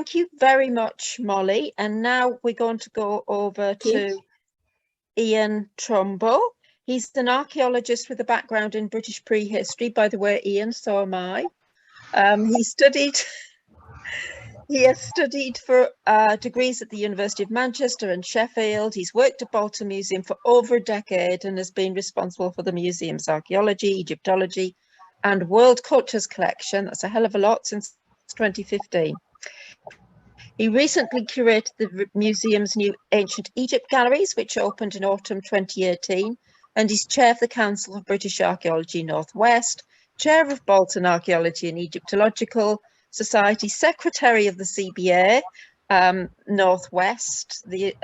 Thank you very much, Molly. And now we're going to go over to Ian Trumble. He's an archaeologist with a background in British prehistory. By the way, Ian, so am I. He has studied for degrees at the University of Manchester and Sheffield. He's worked at Bolton Museum for over a decade and has been responsible for the museum's archaeology, Egyptology, and world cultures collection. That's a hell of a lot since 2015. He recently curated the museum's new Ancient Egypt Galleries, which opened in autumn 2018, and he's chair of the Council of British Archaeology Northwest, chair of Bolton Archaeology and Egyptological Society, secretary of the CBA Northwest, the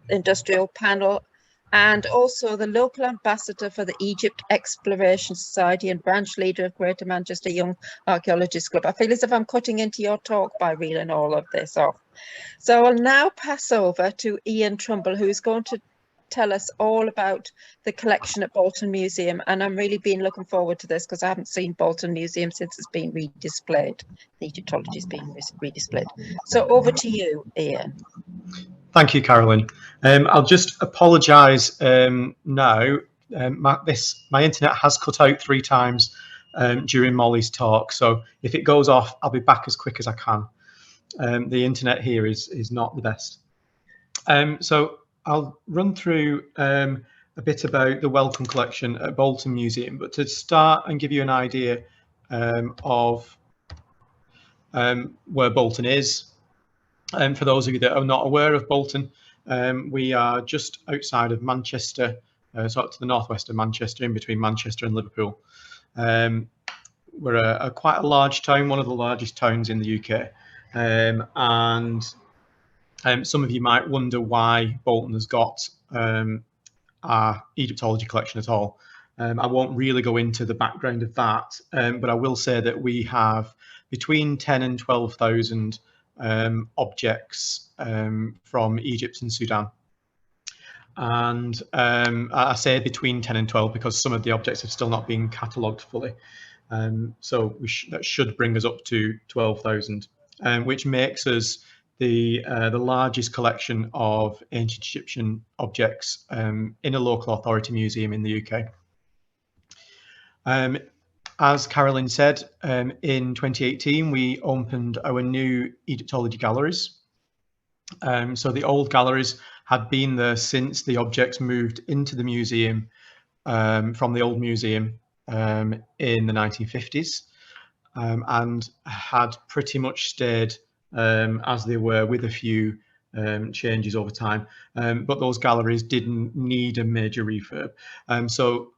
industrial panel, and also the local ambassador for the Egypt Exploration Society and branch leader of Greater Manchester Young Archaeologists Club. I feel as if I'm cutting into your talk by reeling all of this off. So I'll now pass over to Ian Trumble, who's going to tell us all about the collection at Bolton Museum. And I'm really been looking forward to this because I haven't seen Bolton Museum since it's been redisplayed. The Egyptology is being redisplayed. So over to you, Ian. Thank you, Carolyn. I'll just apologise now. My internet has cut out 3 times during Molly's talk, so if it goes off, I'll be back as quick as I can. The internet here is not the best. So I'll run through a bit about the Wellcome collection at Bolton Museum, but to start and give you an idea of where Bolton is. For those of you that are not aware of Bolton, we are just outside of Manchester, so up to the northwest of Manchester, in between Manchester and Liverpool. We're quite a large town, one of the largest towns in the UK. And some of you might wonder why Bolton has got our Egyptology collection at all. I won't really go into the background of that, but I will say that we have between 10 and 12,000 objects from Egypt and Sudan. And I say between 10 and 12 because some of the objects have still not been catalogued fully. So that should bring us up to 12,000, which makes us the largest collection of ancient Egyptian objects in a local authority museum in the UK. As Carolyn said, in 2018, we opened our new Egyptology galleries. So the old galleries had been there since the objects moved into the museum from the old museum in the 1950s, and had pretty much stayed as they were, with a few changes over time. But those galleries didn't need a major refurb. So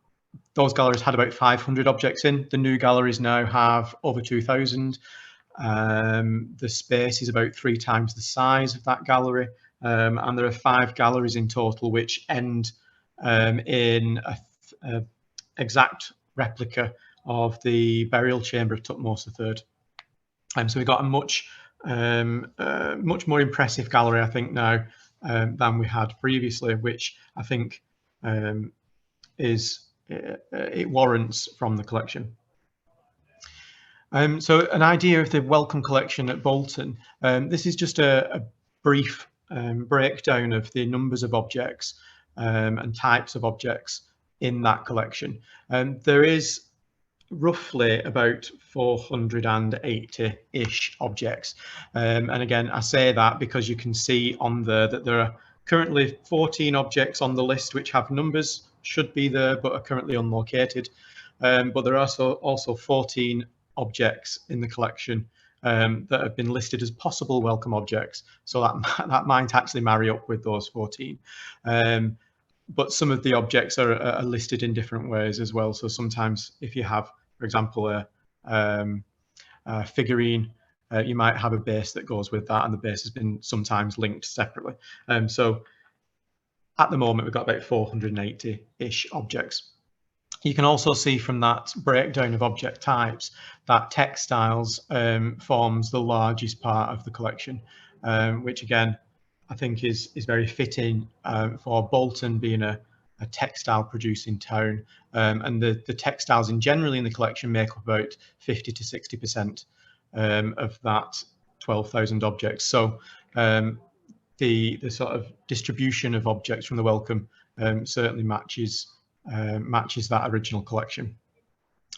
those galleries had about 500 objects in. The new galleries now have over 2,000. The space is about 3 times the size of that gallery. And there are 5 galleries in total, which end in an exact replica of the burial chamber of Thutmose III. So we've got a much more impressive gallery, I think, now than we had previously, which I think it warrants from the collection. So an idea of the Wellcome collection at Bolton. This is just a brief breakdown of the numbers of objects and types of objects in that collection. There is roughly about 480-ish objects. And again, I say that because you can see on that there are currently 14 objects on the list which have numbers, should be there, but are currently unlocated. But there are also 14 objects in the collection that have been listed as possible Wellcome objects. So that might actually marry up with those 14. But some of the objects are listed in different ways as well. So sometimes if you have, for example, a figurine, you might have a base that goes with that, and the base has been sometimes linked separately. So at the moment, we've got about 480-ish objects. You can also see from that breakdown of object types that textiles forms the largest part of the collection, which again, I think is very fitting for Bolton being a textile producing town, and the textiles in generally in the collection make up about 50 to 60% of that 12,000 objects. So the sort of distribution of objects from the Wellcome certainly matches that original collection.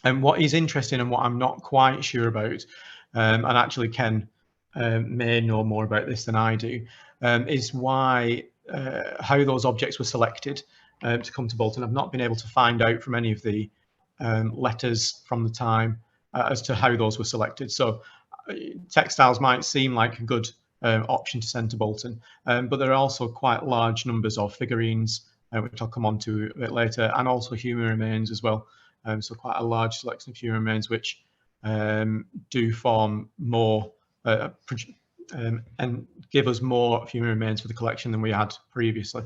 And what is interesting and what I'm not quite sure about, and actually Ken may know more about this than I do, is how those objects were selected to come to Bolton. I've not been able to find out from any of the letters from the time as to how those were selected. So textiles might seem like a good option to send to Bolton, but there are also quite large numbers of figurines, which I'll come on to a bit later, and also human remains as well. So quite a large selection of human remains, which do form more and give us more human remains for the collection than we had previously.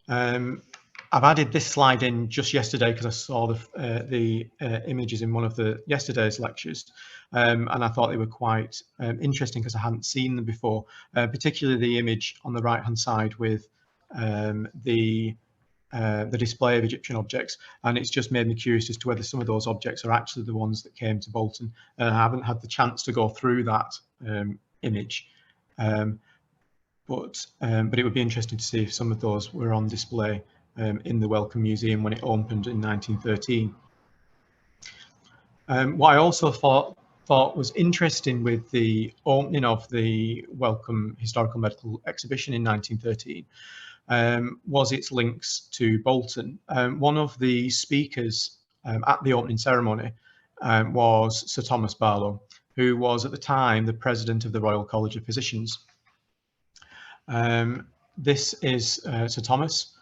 I've added this slide in just yesterday because I saw the images in one of yesterday's lectures, and I thought they were quite interesting because I hadn't seen them before, particularly the image on the right-hand side with the display of Egyptian objects, and it's just made me curious as to whether some of those objects are actually the ones that came to Bolton. I haven't had the chance to go through that image, but it would be interesting to see if some of those were on display in the Wellcome Museum when it opened in 1913. What I also thought was interesting with the opening of the Wellcome Historical Medical Exhibition in 1913 was its links to Bolton. One of the speakers at the opening ceremony was Sir Thomas Barlow, who was at the time the president of the Royal College of Physicians. This is Sir Thomas.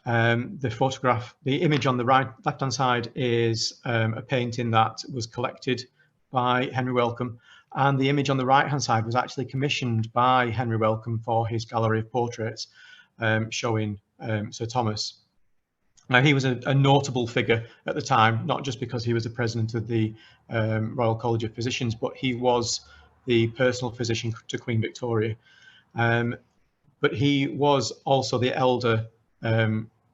The image on the left-hand side is a painting that was collected by Henry Wellcome, and the image on the right-hand side was actually commissioned by Henry Wellcome for his gallery of portraits, showing Sir Thomas. Now, he was a notable figure at the time, not just because he was the president of the Royal College of Physicians, but he was the personal physician to Queen Victoria. But he was also the elder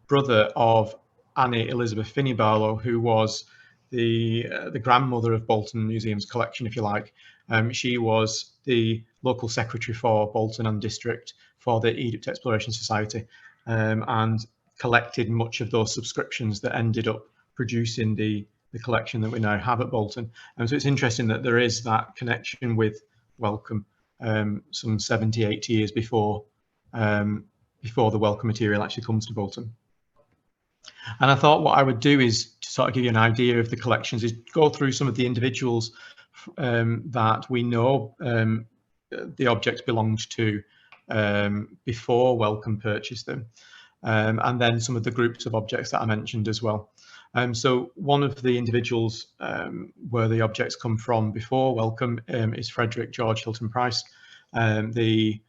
brother of Annie Elizabeth Finney Barlow, who was the grandmother of Bolton Museum's collection, if you like. She was the local secretary for Bolton and District for the Egypt Exploration Society, and collected much of those subscriptions that ended up producing the collection that we now have at Bolton. So it's interesting that there is that connection with Wellcome some 70, 80 years before the Wellcome material actually comes to Bolton. And I thought what I would do is to sort of give you an idea of the collections, is go through some of the individuals that we know the objects belonged to before Wellcome purchased them, and then some of the groups of objects that I mentioned as well. So one of the individuals where the objects come from before Wellcome is Frederick George Hilton Price, the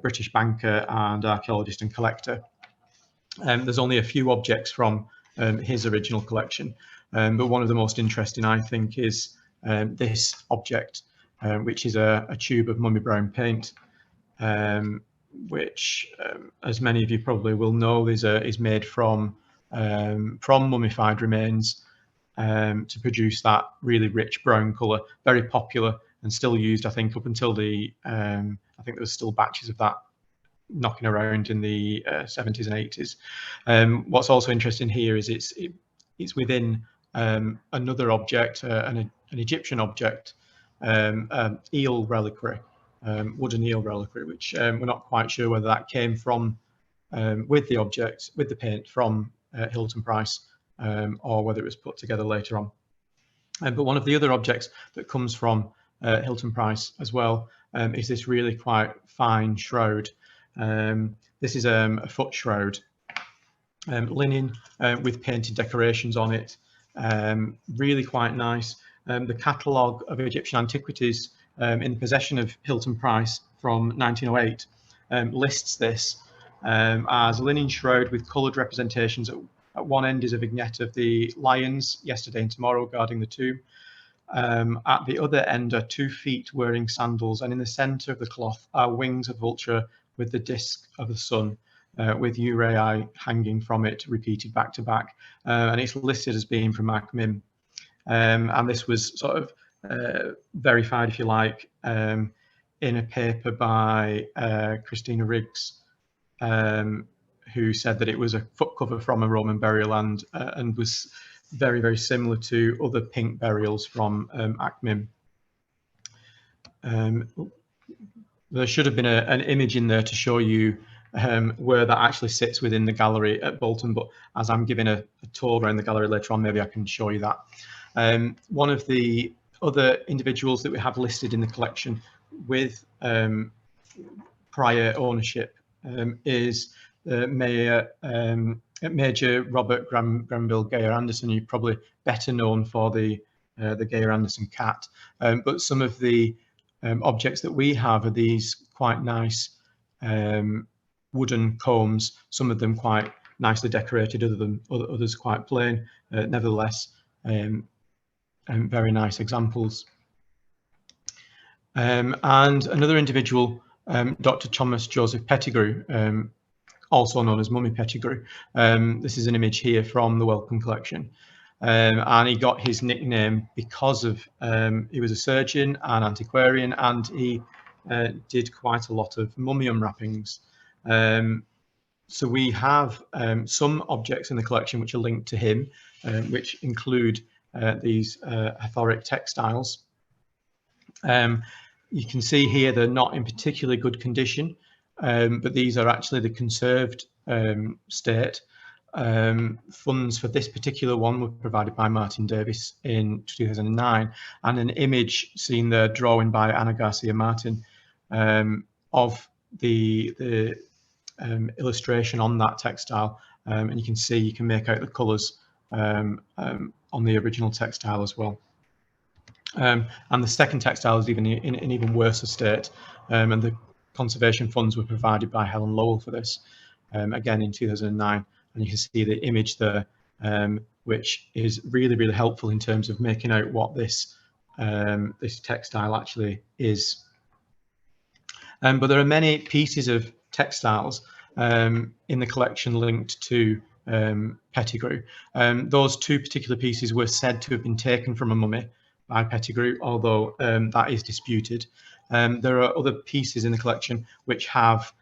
British banker and archaeologist and collector. There's only a few objects from his original collection, but one of the most interesting, I think, is this object, which is a tube of mummy brown paint, which, as many of you probably will know, is made from mummified remains to produce that really rich brown colour. Very popular and still used, I think, up until I think there was still batches of that knocking around in the 70s and 80s. What's also interesting here is it's within another object, an Egyptian object, eel reliquary, wooden eel reliquary, which we're not quite sure whether that came from with the paint from Hilton Price, or whether it was put together later on. But one of the other objects that comes from Hilton Price as well is this really quite fine shroud. This is a foot shroud, linen with painted decorations on it, really quite nice. The Catalogue of Egyptian Antiquities in possession of Hilton Price from 1908 lists this as a linen shroud with coloured representations. At one end is a vignette of the lions, yesterday and tomorrow, guarding the tomb. At the other end are 2 feet wearing sandals, and in the centre of the cloth are wings of vulture with the disc of the sun, with uraei hanging from it, repeated back to back. And it's listed as being from Mac Mim. And this was sort of verified, if you like, in a paper by Christina Riggs, who said that it was a foot cover from a Roman burial land and was very, very similar to other pink burials from Akhmim. There should have been an image in there to show you where that actually sits within the gallery at Bolton, but as I'm giving a tour around the gallery later on, maybe I can show you that. One of the other individuals that we have listed in the collection with prior ownership is Major Robert Grenville Geyer Anderson. You're probably better known for the Geyer Anderson cat, but some of the objects that we have are these quite nice wooden combs, some of them quite nicely decorated, others quite plain, nevertheless very nice examples. And another individual, Dr. Thomas Joseph Pettigrew, also known as Mummy Pettigrew. This is an image here from the Wellcome collection. And he got his nickname because of he was a surgeon and antiquarian, and he did quite a lot of mummy unwrappings. So we have some objects in the collection which are linked to him, which include these Hathoric textiles. You can see here they're not in particularly good condition, but these are actually the conserved state. Funds for this particular one were provided by Martin Davis in 2009, and an image seen there, drawing by Ana Garcia Martin, of the illustration on that textile, and you can see, you can make out the colours on the original textile as well. And the second textile is even in an even worse state, and the conservation funds were provided by Helen Lowell for this, again in 2009. And you can see the image there, which is really, really helpful in terms of making out what this this textile actually is. But there are many pieces of textiles in the collection linked to Pettigrew. Those two particular pieces were said to have been taken from a mummy by Pettigrew, although that is disputed. There are other pieces in the collection which have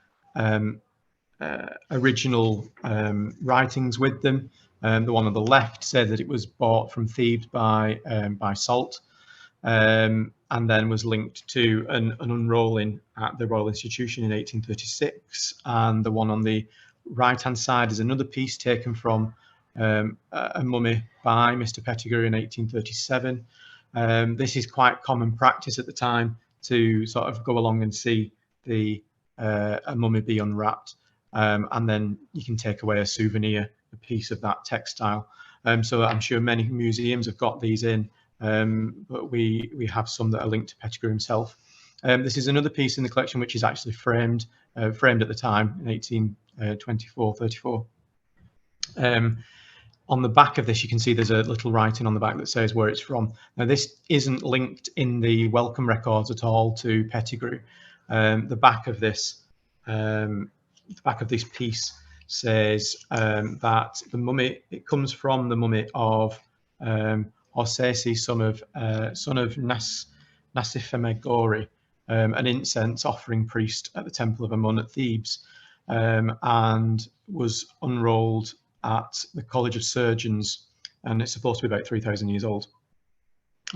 original writings with them. The one on the left said that it was bought from Thebes by Salt, and then was linked to an unrolling at the Royal Institution in 1836. And the one on the right-hand side is another piece taken from a mummy by Mr. Pettigrew in 1837. This is quite common practice at the time, to sort of go along and see a mummy be unwrapped. And then you can take away a souvenir, a piece of that textile. So I'm sure many museums have got these in, but we have some that are linked to Pettigrew himself. This is another piece in the collection which is actually framed at the time in 1824-34. On the back of this, you can see there's a little writing on the back that says where it's from. Now, this isn't linked in the Wellcome records at all to Pettigrew. The back of this piece says that the mummy, it comes from the mummy of Osiris, son of Nasifemegori, an incense offering priest at the Temple of Amun at Thebes, and was unrolled at the College of Surgeons, and it's supposed to be about 3,000 years old,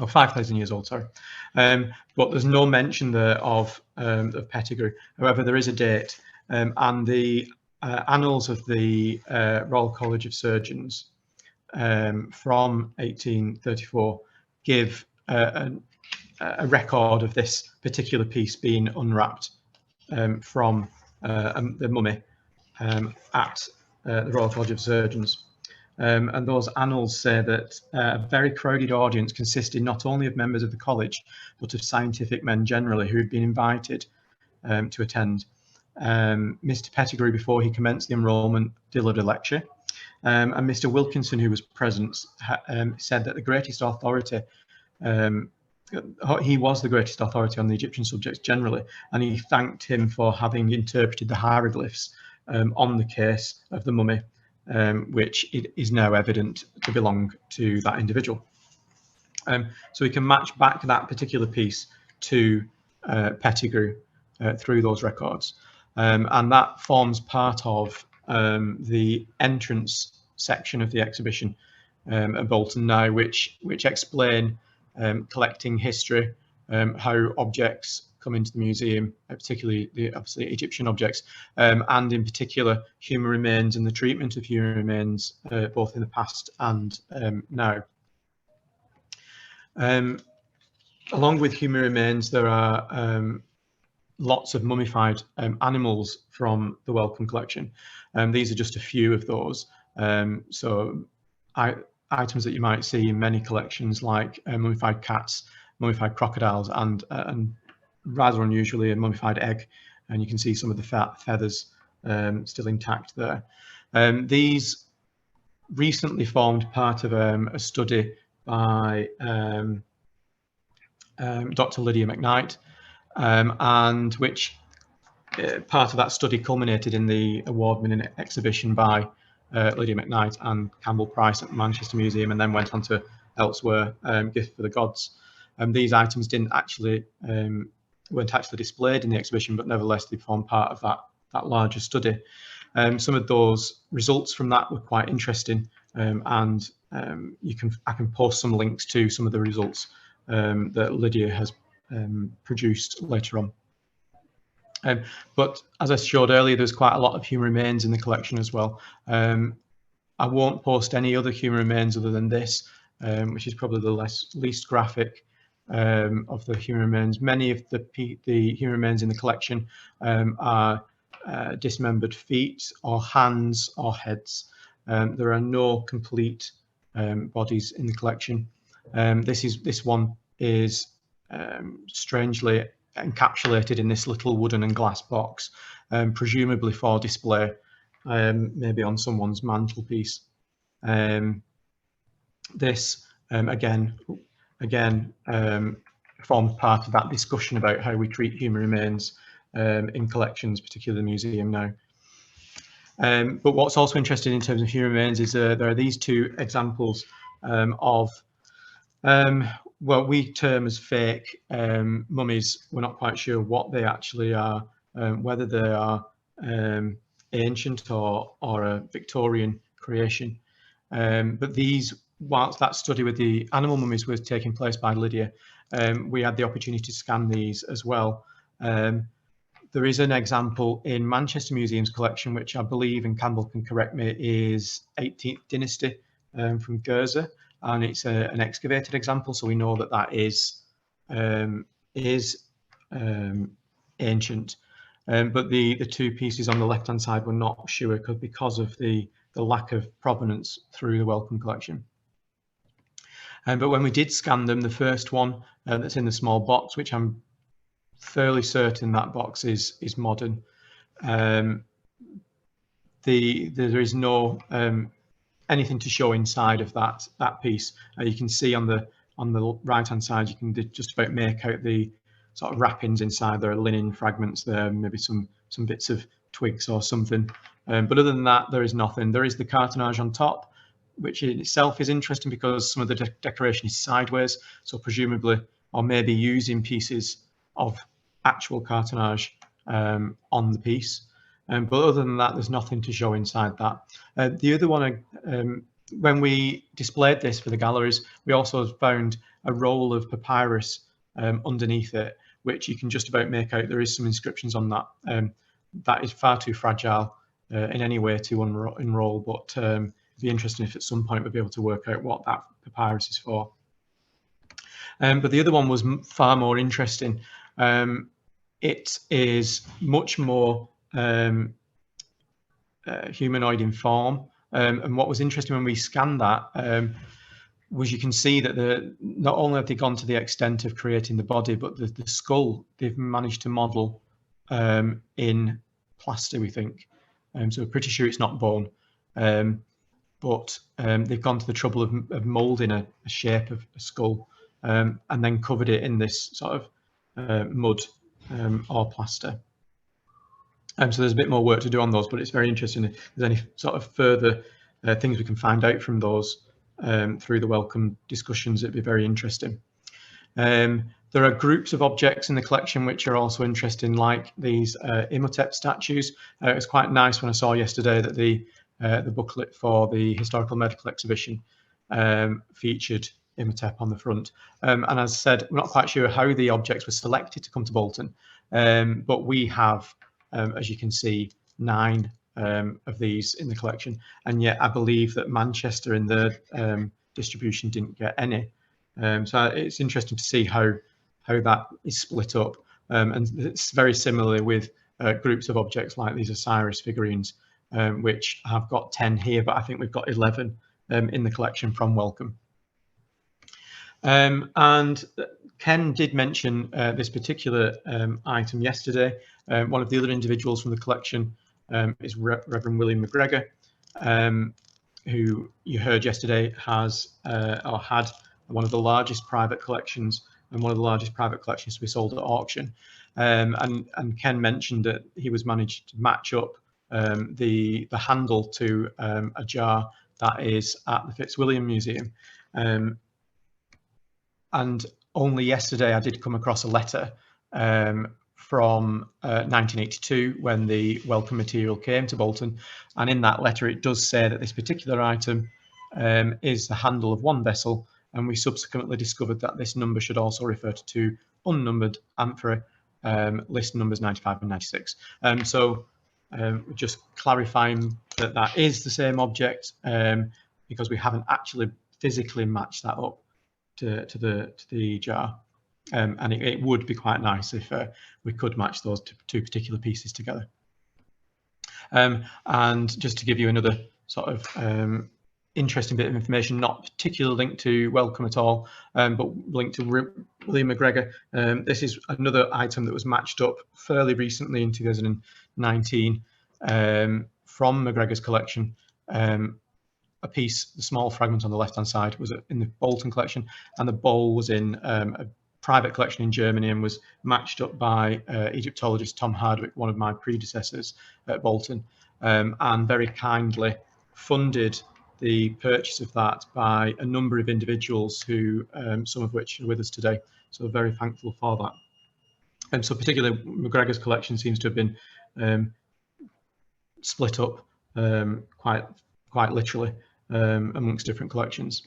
or 5,000 years old, sorry. But there's no mention there of Pettigrew. However, there is a date, and the annals of the Royal College of Surgeons from 1834 give a record of this particular piece being unwrapped from the mummy at the Royal College of Surgeons. And those annals say that a very crowded audience consisted not only of members of the college, but of scientific men generally who had been invited to attend. Mr. Pettigrew, before he commenced the enrolment, delivered a lecture, and Mr. Wilkinson, who was present, said that the greatest authority, he was the greatest authority on the Egyptian subjects generally, and he thanked him for having interpreted the hieroglyphs on the case of the mummy, which it is now evident to belong to that individual. So we can match back that particular piece to Pettigrew through those records. And that forms part of the entrance section of the exhibition at Bolton now, which explain collecting history, how objects come into the museum, particularly obviously Egyptian objects, and in particular human remains and the treatment of human remains, both in the past and now. Along with human remains, there are lots of mummified animals from the Wellcome collection. These are just a few of those. So items that you might see in many collections, like mummified cats, mummified crocodiles, and rather unusually a mummified egg. And you can see some of the feathers still intact there. These recently formed part of a study by Dr. Lydia McKnight, and which part of that study culminated in the award-winning exhibition by Lydia McKnight and Campbell Price at the Manchester Museum, and then went on to elsewhere, Gift for the Gods. These items weren't actually displayed in the exhibition, but nevertheless they formed part of that larger study. Some of those results from that were quite interesting, and I can post some links to some of the results that Lydia has produced later on. But as I showed earlier, there's quite a lot of human remains in the collection as well. I won't post any other human remains other than this, which is probably the least graphic of the human remains. Many of the human remains in the collection are dismembered feet or hands or heads. There are no complete bodies in the collection. This one is strangely encapsulated in this little wooden and glass box, presumably for display, maybe on someone's mantelpiece. This again forms part of that discussion about how we treat human remains in collections, particularly the museum now. But what's also interesting in terms of human remains is there are these two examples of what we term as fake mummies. We're not quite sure what they actually are, whether they are ancient or a Victorian creation. But these, whilst that study with the animal mummies was taking place by Lydia, we had the opportunity to scan these as well. There is an example in Manchester Museum's collection, which I believe, and Campbell can correct me, is 18th dynasty from Gerza, and it's an excavated example, so we know that that is ancient. But the two pieces on the left-hand side were not sure because of the lack of provenance through the Wellcome collection. But when we did scan them, the first one that's in the small box, which I'm fairly certain that box is modern. There is no anything to show inside of that piece. You can see on the right hand side, you can just about make out the sort of wrappings inside. There are linen fragments there, maybe some bits of twigs or something. But other than that, there is nothing. There is the cartonnage on top, which in itself is interesting because some of the decoration is sideways, so presumably, or maybe using pieces of actual cartonnage on the piece. But other than that, there's nothing to show inside that. The other one, when we displayed this for the galleries, we also found a roll of papyrus underneath it, which you can just about make out. There is some inscriptions on that. That is far too fragile in any way to unroll, but it'd be interesting if at some point we'd be able to work out what that papyrus is for. But the other one was far more interesting. It is much more humanoid in form, and what was interesting when we scanned that was you can see that not only have they gone to the extent of creating the body, but the skull they've managed to model in plaster, we think. So we're pretty sure it's not bone, but they've gone to the trouble of moulding a shape of a skull and then covered it in this sort of mud or plaster. So there's a bit more work to do on those, but it's very interesting if there's any sort of further things we can find out from those through the Wellcome discussions. It'd be very interesting. There are groups of objects in the collection which are also interesting, like these Imhotep statues. It was quite nice when I saw yesterday that the booklet for the historical medical exhibition featured Imhotep on the front. And as I said, we're not quite sure how the objects were selected to come to Bolton, but we have, as you can see, 9 of these in the collection, and yet I believe that Manchester in the distribution didn't get any. So it's interesting to see how that is split up, and it's very similar with groups of objects like these Osiris figurines, which have got 10 here, but I think we've got 11 in the collection from Wellcome. And Ken did mention this particular item yesterday. One of the other individuals from the collection is Rev William McGregor, who you heard yesterday has or had one of the largest private collections, and one of the largest private collections to be sold at auction. And Ken mentioned that he was managed to match up the handle to a jar that is at the Fitzwilliam Museum. And only yesterday I did come across a letter from 1982 when the Wellcome material came to Bolton, and in that letter it does say that this particular item is the handle of one vessel, and we subsequently discovered that this number should also refer to 2 unnumbered amphorae, list numbers 95 and 96. So just clarifying that that is the same object, because we haven't actually physically matched that up to the jar, and it would be quite nice if we could match those 2 particular pieces together. And just to give you another sort of interesting bit of information, not particularly linked to Wellcome at all, but linked to William McGregor. This is another item that was matched up fairly recently in 2019 from McGregor's collection. A piece, the small fragment on the left-hand side, was in the Bolton collection, and the bowl was in a private collection in Germany and was matched up by Egyptologist Tom Hardwick, one of my predecessors at Bolton, and very kindly funded the purchase of that by a number of individuals who, some of which are with us today. So very thankful for that. And so particularly McGregor's collection seems to have been split up quite literally amongst different collections.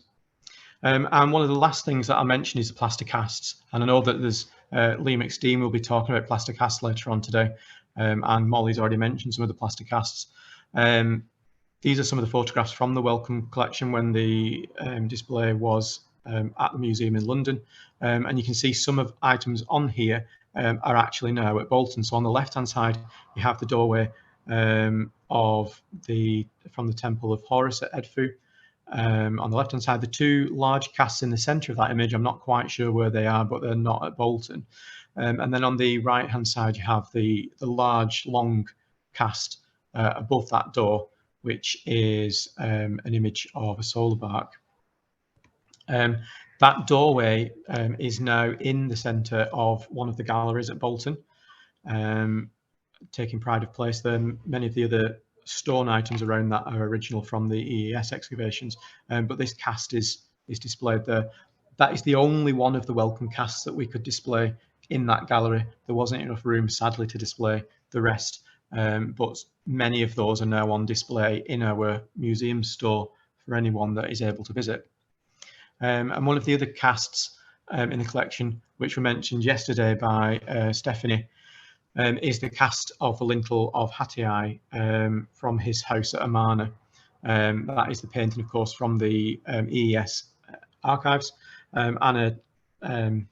And one of the last things that I mentioned is the plaster casts. And I know that there's Lee McSteen will be talking about plaster casts later on today, and Molly's already mentioned some of the plaster casts. These are some of the photographs from the Wellcome collection when the display was at the museum in London, and you can see some of items on here are actually now at Bolton. So on the left-hand side, you have the doorway from the Temple of Horus at Edfu. On the left-hand side, the 2 large casts in the centre of that image, I'm not quite sure where they are, but they're not at Bolton. And then on the right-hand side, you have the large, long cast above that door, which is an image of a solar bark. That doorway is now in the centre of one of the galleries at Bolton, taking pride of place there. Many of the other stone items around that are original from the EES excavations, but this cast is displayed there. That is the only one of the Wellcome casts that we could display in that gallery. There wasn't enough room, sadly, to display the rest, but many of those are now on display in our museum store for anyone that is able to visit. And one of the other casts in the collection, which were mentioned yesterday by Stephanie, is the cast of the lintel of Hatti from his house at Amarna. That is the painting, of course, from the EES archives, and an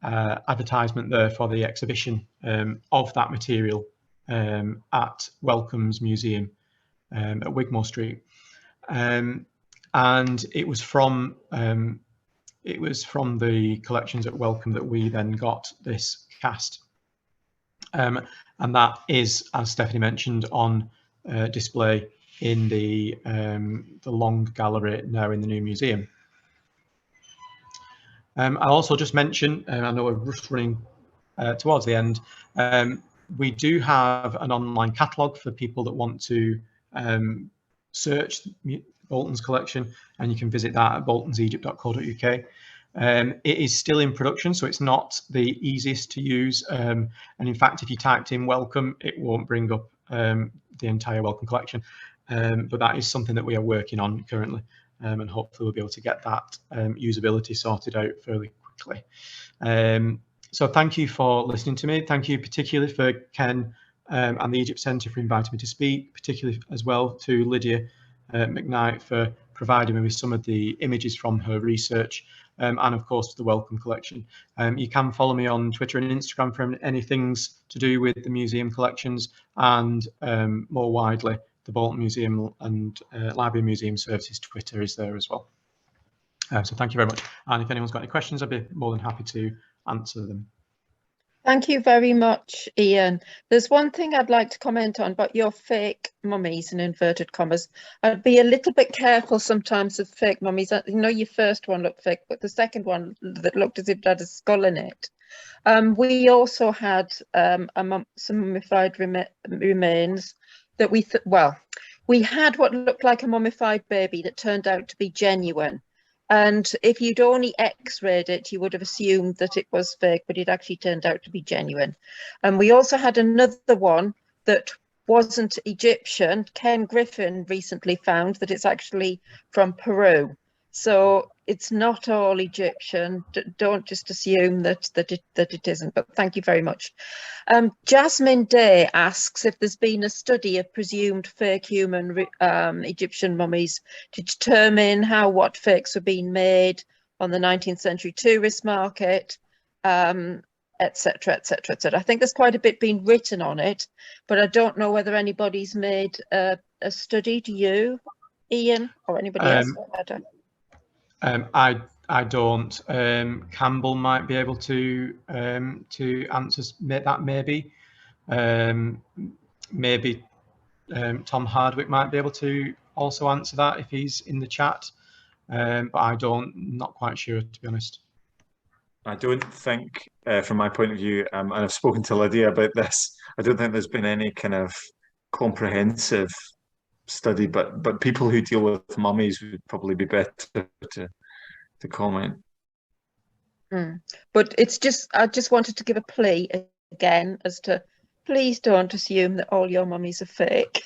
advertisement there for the exhibition of that material at Wellcome's museum at Wigmore Street. And it was from the collections at Wellcome that we then got this cast. And that is, as Stephanie mentioned, on display in the long gallery now in the new museum. I'll also just mention, I know we're just running towards the end, we do have an online catalogue for people that want to search Bolton's collection, and you can visit that at boltonsegypt.co.uk. It is still in production, so it's not the easiest to use. And in fact, if you typed in Wellcome, it won't bring up the entire Wellcome collection. But that is something that we are working on currently, and hopefully we'll be able to get that usability sorted out fairly quickly. So thank you for listening to me. Thank you particularly for Ken and the Egypt Centre for inviting me to speak, particularly as well to Lydia McKnight for providing me with some of the images from her research, and of course the Wellcome collection. You can follow me on Twitter and Instagram for any things to do with the museum collections, and more widely the Bolton Museum and Library Museum Services Twitter is there as well. So thank you very much, and if anyone's got any questions, I'd be more than happy to answer them. Thank you very much, Ian. There's one thing I'd like to comment on about your fake mummies, in inverted commas. I'd be a little bit careful sometimes with fake mummies. You know, your first one looked fake, but the second one that looked as if it had a skull in it. We also had some mummified remains that we had what looked like a mummified baby that turned out to be genuine. And if you'd only x-rayed it, you would have assumed that it was fake, but it actually turned out to be genuine. And we also had another one that wasn't Egyptian. Ken Griffin recently found that it's actually from Peru. So it's not all Egyptian. Don't just assume that it isn't, but thank you very much. Jasmine Day asks if there's been a study of presumed fake human Egyptian mummies to determine what fakes were being made on the 19th century tourist market, etc., etc., etc. I think there's quite a bit being written on it, but I don't know whether anybody's made a study. Do you, Ian, or anybody else? I don't. Campbell might be able to answer that, maybe. Maybe Tom Hardwick might be able to also answer that if he's in the chat. But not quite sure, to be honest. I don't think, from my point of view, and I've spoken to Lydia about this, I don't think there's been any kind of comprehensive study, but people who deal with mummies would probably be better to comment. But I just wanted to give a plea again as to please don't assume that all your mummies are fake.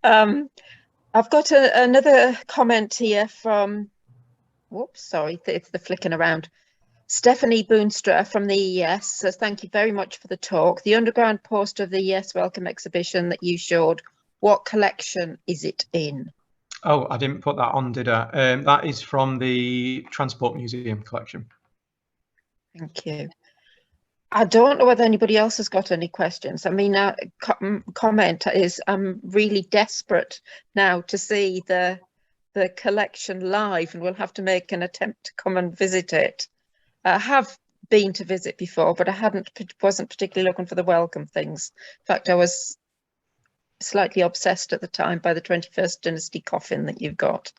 I've got another comment here from, whoops, sorry, it's the flicking around. Stephanie Boonstra from the EES says, thank you very much for the talk. The underground poster of the EES Wellcome exhibition that you showed, what collection is it in? Oh, I didn't put that on, did I? That is from the Transport Museum collection. Thank you. I don't know whether anybody else has got any questions. I mean, comment is I'm really desperate now to see the collection live, and we'll have to make an attempt to come and visit it. I have been to visit before, but I wasn't particularly looking for the Wellcome things. In fact, I was slightly obsessed at the time by the 21st dynasty coffin that you've got.